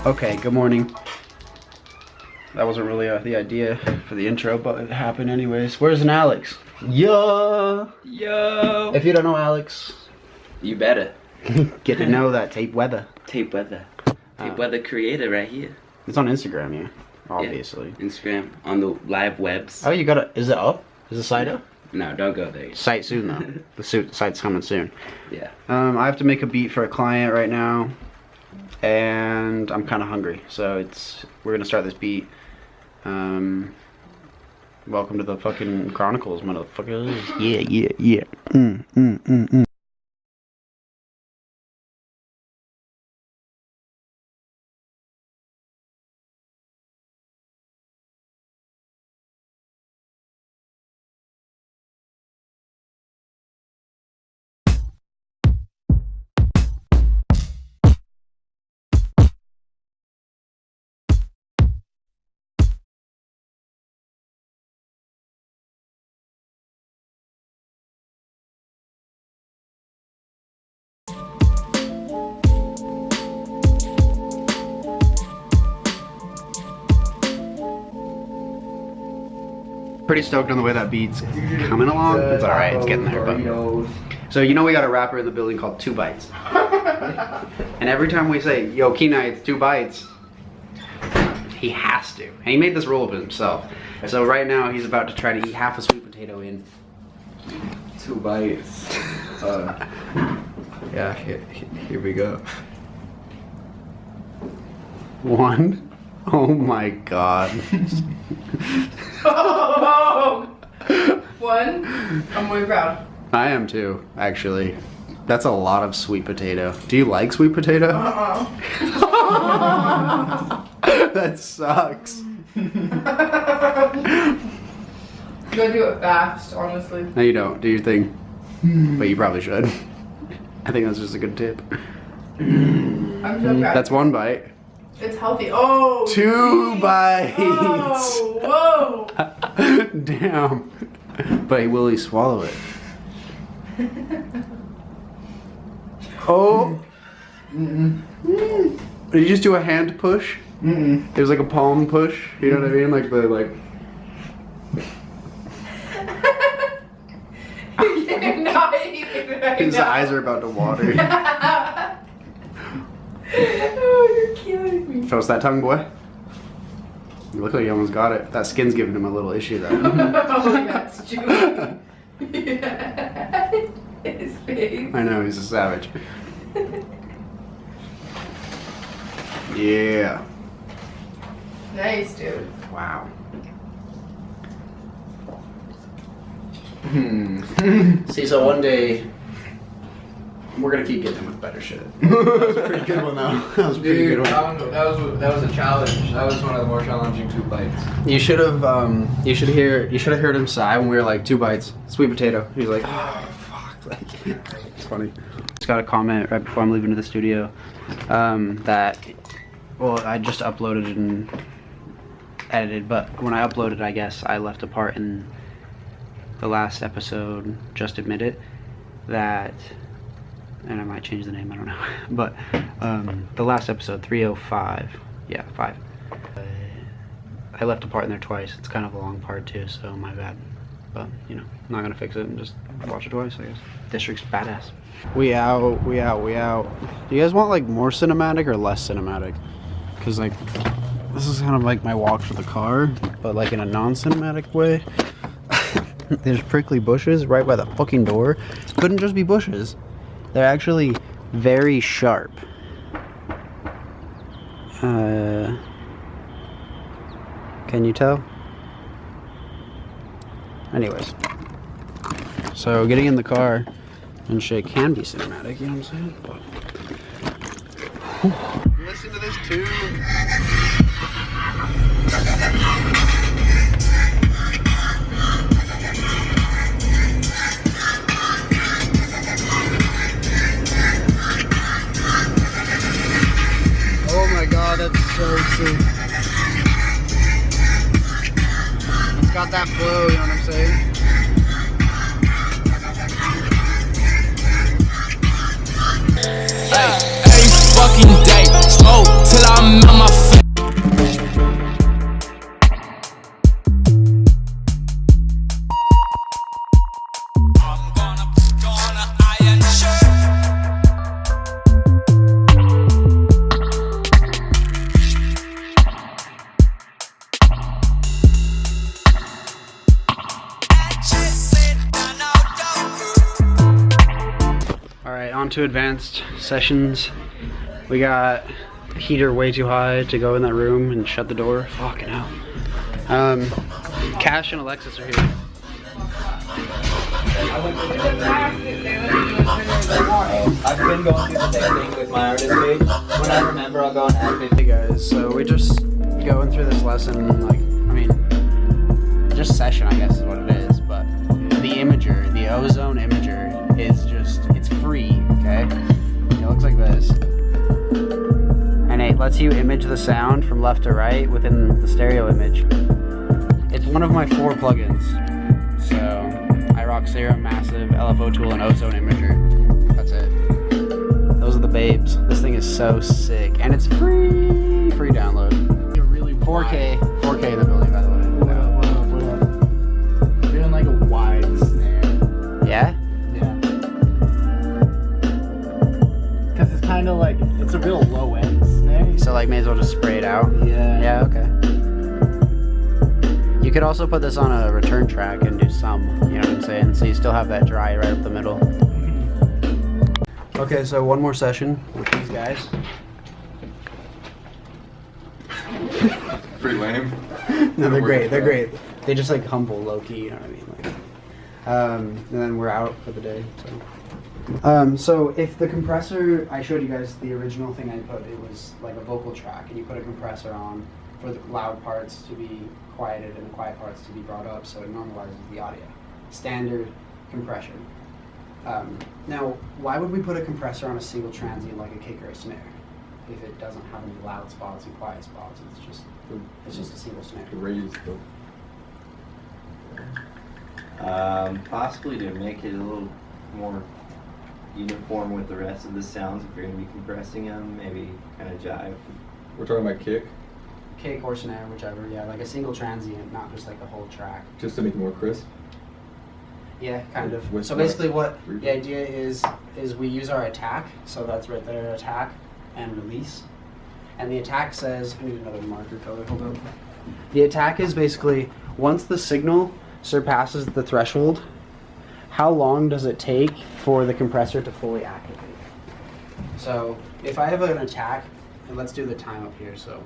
Okay, good morning. That wasn't really the idea for the intro, but it happened anyways. Where's an Alex? Yo! Yo! If you don't know Alex, you better. Get to know that Tape Weather. Tape Weather. Tape Weather creator right here. It's on Instagram, yeah. Obviously. Yeah, Instagram, on the live webs. Oh, you gotta, is it up? Is the site up? No, don't go there. Site soon though. The site's coming soon. Yeah. I have to make a beat for a client right now. And I'm kind of hungry. So we're gonna start this beat. Welcome to the fucking Chronicles, motherfuckers. Yeah. Pretty stoked on the way that beat's coming along. It's alright, it's getting there. But so you know we got a rapper in the building called 2 Bites. And every time we say, yo, Kenai, it's 2 bites, he has to. And he made this rule of himself. So right now he's about to try to eat half a sweet potato in 2 bites. Yeah, here we go. 1. Oh my god. 1. I'm really proud. I am too, actually. That's a lot of sweet potato. Do you like sweet potato? That sucks. You gotta do it fast, honestly. No, you don't. Do your thing. But you probably should. I think that's just a good tip. I'm so proud. That's 1 bite. It's healthy. Oh! 2 bites! Oh, whoa! Damn. But will he swallow it? Oh! Did you just do a hand push? It was like a palm push. You know what I mean? Like the You're not eating right his now. eyes are about to water. Oh, you're killing me. Show us that tongue, boy. You look like you almost got it. That skin's giving him a little issue though. Oh, yeah, it's juicy. His face. I know, he's a savage. Yeah. Nice, dude. Wow. See, so one day we're gonna keep getting him with better shit. That was a pretty good one though. That was a pretty good one. That was a challenge. That was one of the more challenging 2 bites. You should have heard him sigh when we were like 2 bites, sweet potato. He was like, oh fuck, like, it's funny. Just got a comment right before I'm leaving to the studio that, well, I just uploaded and edited, but when I uploaded, I guess I left a part in the last episode, Just Admit It, that, and I might change the name, I don't know, but the last episode, 305, yeah, 5, I left a part in there twice. It's kind of a long part too, so my bad, but you know, I'm not gonna fix it and just watch it twice, I guess. District's badass. We out. Do you guys want like more cinematic or less cinematic? Because like, this is kind of like my walk to the car, but like in a non-cinematic way. There's prickly bushes right by the fucking door. Couldn't just be bushes. They're actually very sharp. Can you tell? Anyways. So getting in the car and shit can be cinematic, you know what I'm saying? But listen to this too. Oh my god, that's so sick. It's got that flow, you know what I'm saying? Every fucking day, smoke till I'm on my on to advanced sessions. We got the heater way too high to go in that room and shut the door. Fucking hell. Cash and Alexis are here. I've been going through the same thing with my artist page. When I remember, I'll go and add it. Hey guys, so we're just going through this lesson, like, I mean, just session I guess is what it is, but the imager, the ozone imager is just, it's free, okay? It looks like this. And it lets you image the sound from left to right within the stereo image. It's one of my 4 plugins. So, I rock Serum, Massive, LFO Tool, and Ozone Imager. That's it. Those are the babes. This thing is so sick. And it's free! Free download. 4K. 4K in the building, by the way. Doing like a wide snare. Yeah? Yeah. Because it's kind of like, it's a real low end snare. So, like, may as well just spray it out? Yeah. Yeah, okay. You could also put this on a return track and do some, you know what I'm saying? So you still have that dry right up the middle. Okay, so one more session with these guys. Pretty lame. No, they're great. They're great. They just like humble, low key. You know what I mean? Like, and then we're out for the day. So if the compressor, I showed you guys the original thing I put. It was like a vocal track, and you put a compressor on for the loud parts to be quieted and the quiet parts to be brought up, so it normalizes the audio. Standard compression. Now, why would we put a compressor on a single transient like a kick or a snare if it doesn't have any loud spots and quiet spots? It's just a single snare. The raise Possibly to make it a little more uniform with the rest of the sounds. If you're going to be compressing them, maybe kind of jive. We're talking about kick, Kick or snare, whichever. Yeah, like a single transient, not just like a whole track. just to make it more crisp. Yeah, kind of. With So what? basically what Reverb? the idea is we use our attack, so that's right there, attack and release. And the attack says, I need another marker color, hold on. The attack is basically, once the signal surpasses the threshold, how long does it take for the compressor to fully activate? So if I have an attack, and let's do the time up here, so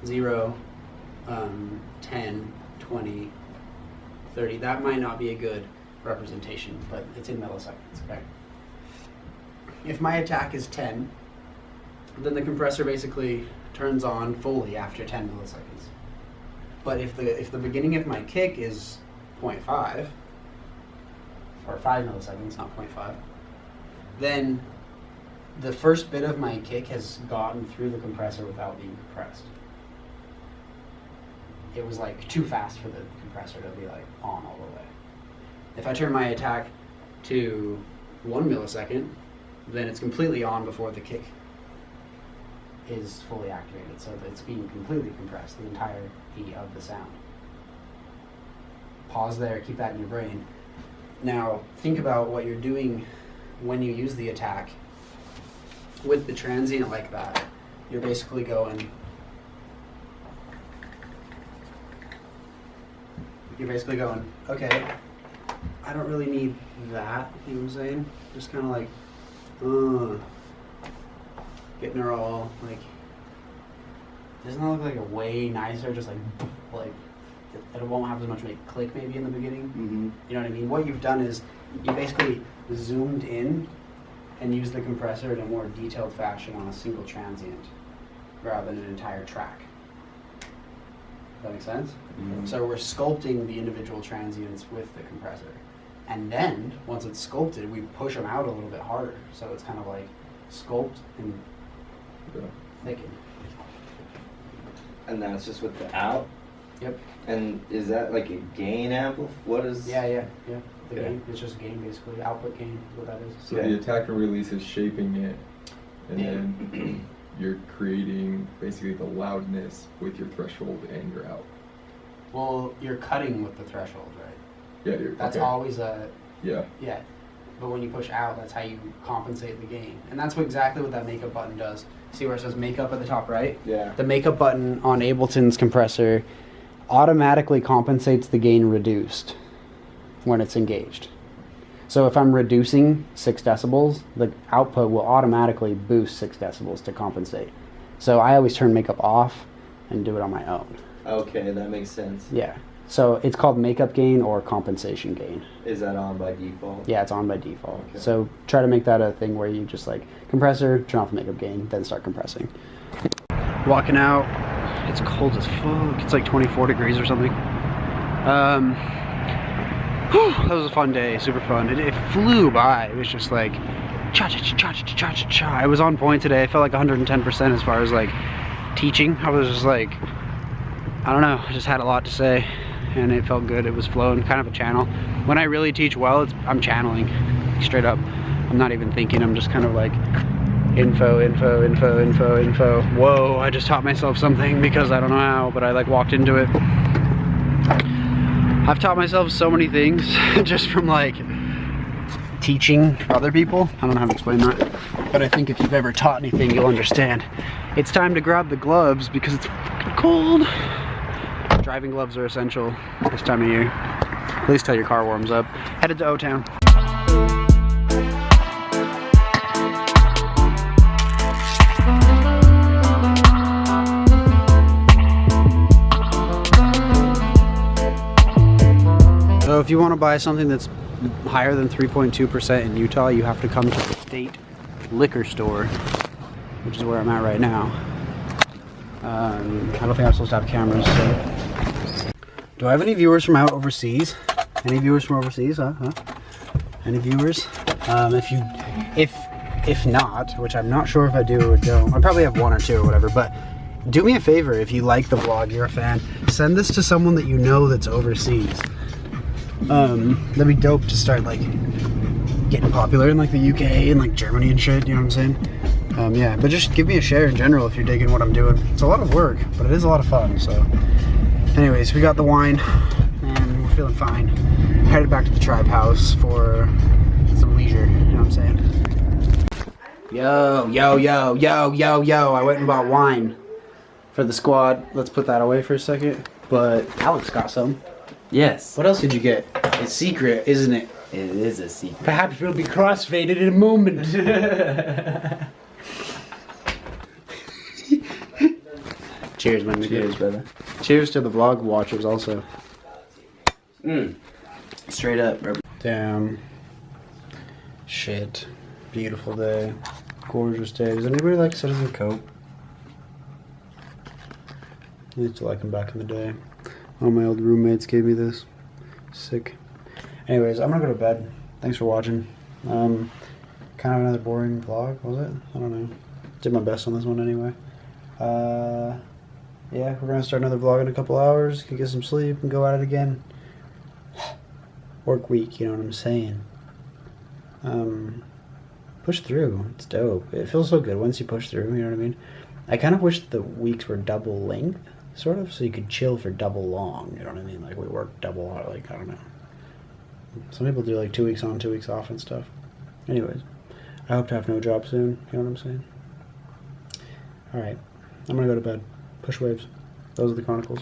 0, 10, 20, 30. That might not be a good representation, but it's in milliseconds, okay? If my attack is 10, then the compressor basically turns on fully after 10 milliseconds. But if the beginning of my kick is 0.5, or 5 milliseconds, not 0.5, then the first bit of my kick has gotten through the compressor without being compressed. It was like too fast for the compressor to be like on all the way. If I turn my attack to 1 millisecond, then it's completely on before the kick is fully activated, so that it's being completely compressed, the entirety of the sound. Pause there, keep that in your brain. Now, think about what you're doing when you use the attack. With the transient like that, you're basically going, okay, I don't really need that, you know what I'm saying? Just kind of like, getting her all, like, doesn't that look like a way nicer, just like, it won't have as much of a click maybe in the beginning? Mm-hmm. You know what I mean? What you've done is, you basically zoomed in and used the compressor in a more detailed fashion on a single transient, rather than an entire track. Does that make sense? Mm-hmm. So we're sculpting the individual transients with the compressor. And then, once it's sculpted, we push them out a little bit harder. So it's kind of like sculpt and Yeah. thicken. And that's just with the out? Yep. And is that like a gain amplif? What is... Yeah. The Okay. gain, it's just gain basically. Output gain is what that is. So Okay. the attack and release is shaping it, and Yeah. then you're creating basically the loudness with your threshold and your out. Well, you're cutting with the threshold, right? Yeah, you're, That's okay. always a, Yeah. yeah. But when you push out, that's how you compensate the gain. And that's exactly what that makeup button does. See where it says makeup at the top right? Yeah. The makeup button on Ableton's compressor automatically compensates the gain reduced when it's engaged. So if I'm reducing 6 decibels, the output will automatically boost 6 decibels to compensate. So I always turn makeup off and do it on my own. Okay, that makes sense. Yeah. So it's called makeup gain or compensation gain. Is that on by default? Yeah, it's on by default. Okay. So try to make that a thing where you just like compressor, turn off the makeup gain, then start compressing. Walking out, it's cold as fuck. It's like 24 degrees or something. That was a fun day, super fun. It flew by. It was just like cha-cha-cha-cha-cha-cha-cha. I was on point today. I felt like 110% as far as like teaching. I was just like, I don't know, I just had a lot to say and it felt good. It was flowing, kind of a channel. When I really teach well, I'm channeling straight up. I'm not even thinking, I'm just kind of like info. Whoa, I just taught myself something because I don't know how, but I like walked into it. I've taught myself so many things just from like teaching other people. I don't know how to explain that, but I think if you've ever taught anything, you'll understand. It's time to grab the gloves because it's fucking cold. Driving gloves are essential this time of year, at least till your car warms up. Headed to O-Town. So if you want to buy something that's higher than 3.2% in Utah, you have to come to the state liquor store, which is where I'm at right now. I don't think I'm supposed to have cameras, so. Do I have any viewers from out overseas? Any viewers from overseas, huh? Any viewers? If not, which I'm not sure if I do or don't, I probably have 1 or 2 or whatever, but do me a favor, if you like the vlog, you're a fan, send this to someone that you know that's overseas. That'd be dope to start like getting popular in like the UK and like Germany and shit, you know what I'm saying? Yeah, but just give me a share in general if you're digging what I'm doing. It's a lot of work, but it is a lot of fun, so. Anyways, we got the wine and we're feeling fine. Headed back to the tribe house for some leisure, you know what I'm saying? Yo, I went and bought wine for the squad. Let's put that away for a second. But Alex got some. Yes. What else did you get? It's secret, isn't it? It is a secret. Perhaps we'll be crossfaded in a moment. Cheers, man. Cheers, brother. Cheers to the vlog watchers also. Straight up, bro. Damn. Shit. Beautiful day. Gorgeous day. Does anybody like Citizen Coke? I used to like them back in the day. All my old roommates gave me this. Sick. Anyways, I'm gonna go to bed. Thanks for watching. Kind of another boring vlog, was it? I don't know. Did my best on this one anyway. Yeah, we're gonna start another vlog in a couple hours. Can get some sleep and go at it again. Work week, you know what I'm saying? Push through. It's dope. It feels so good once you push through, you know what I mean? I kind of wish the weeks were double length, sort of, so you could chill for double long, you know what I mean? Like, we work double, like, I don't know. Some people do, like, 2 weeks on, 2 weeks off and stuff. Anyways, I hope to have no job soon, you know what I'm saying? Alright, I'm gonna go to bed. Push waves. Those are the Chronicles.